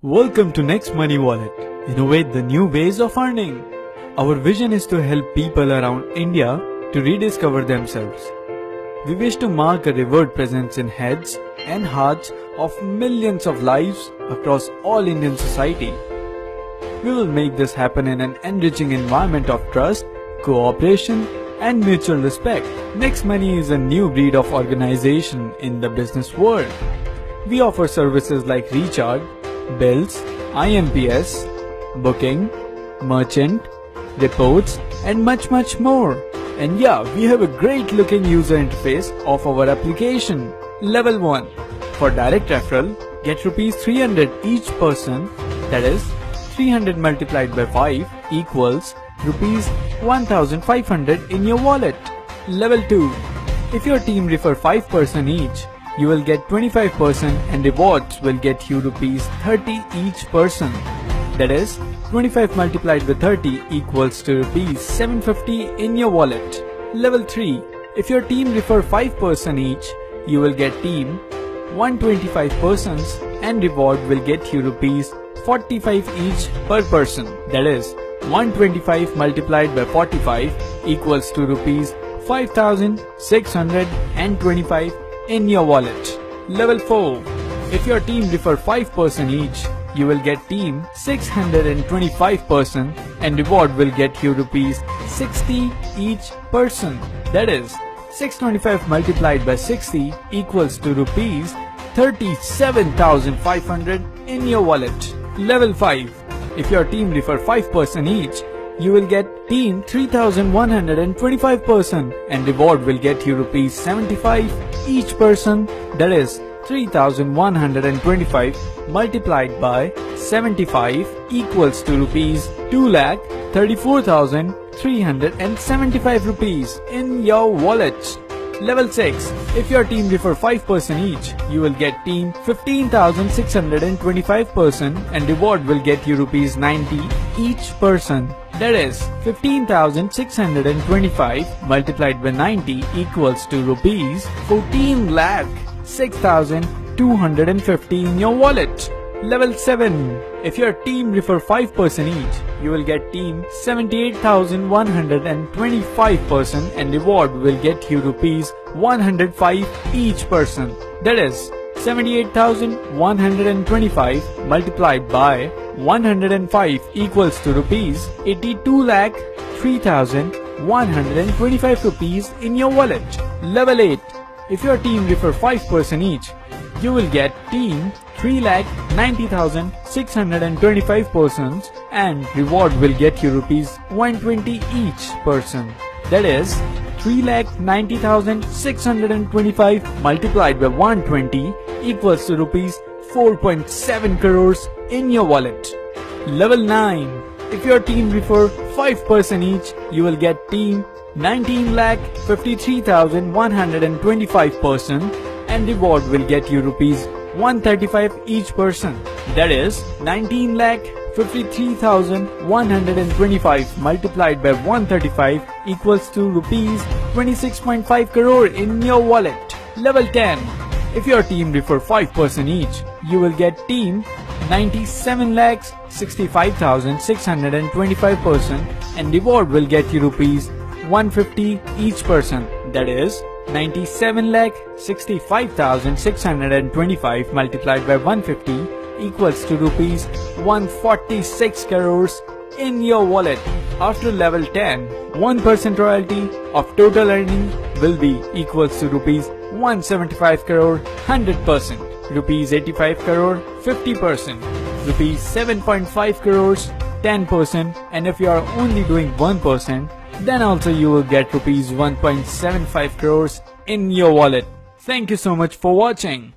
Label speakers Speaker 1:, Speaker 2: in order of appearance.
Speaker 1: Welcome to Next Money Wallet. Innovate the new ways of earning. Our vision is to help people around India to rediscover themselves. We wish to mark a revered presence in heads and hearts of millions of lives across all Indian society. We will make this happen in an enriching environment of trust, cooperation, and mutual respect. Next Money is a new breed of organization in the business world. We offer services like recharge, bills, IMPS, booking, merchant, reports, and much more. And yeah, we have a great looking user interface of our application. Level 1. For direct referral, get rupees 300 each person, that is 300 multiplied by 5 equals rupees 1500 in your wallet. Level 2. If your team refer 5 person each, you will get 25% and rewards will get you rupees 30 each person. That is 25 multiplied by 30 equals to rupees 750 in your wallet. Level 3. If your team refer 5 person each, you will get team 125 persons and reward will get you rupees 45 each per person. That is 125 multiplied by 45 equals to rupees 5625 in your wallet. Level 4. If your team refer 5 person each, you will get team 625 person and reward will get you rupees 60 each person. That is 625 multiplied by 60 equals to rupees 37,500 in your wallet. Level 5. If your team refer 5 person each, you will get team 3125 person and reward will get you rupees 75 each person. That is 3125 multiplied by 75 equals to rupees 2,34,375 rupees in your wallet. Level 6. If your team refer 5 person each, you will get team 15,625 person and reward will get you rupees 90 each person. That is 15,625 multiplied by 90 equals to rupees 14,06,250 in your wallet. Level 7. If your team refer 5 person each, you will get team 78,125 person and reward will get you rupees 105 each person. That is 78,125 multiplied by 105 equals to rupees 82,03,125 rupees in your wallet. Level 8. If your team refer 5 person each, you will get team 3,90,625 persons and reward will get you rupees 120 each person. That is 3,90,625 multiplied by 120 equals to rupees 4.7 crores in your wallet. Level 9. If your team refer 5 person each, you will get team 19,53,125 person and reward will get you rupees 135 each person. That is 19,53,125 multiplied by 135 equals to rupees 26.5 crore in your wallet. Level 10. If your team refer 5 person each, you will get team 97,65,625 person and reward will get you rupees 150 each person. That is 97,65,625 multiplied by 150 equals to rupees 146 crores in your wallet. After level 10, 1% royalty of total earning will be equals to rupees 175 crore 100%, rupees 85 crore 50%, rupees 7.5 crores 10%, and if you are only doing 1%, then also you will get rupees 1.75 crores in your wallet. Thank you so much for watching.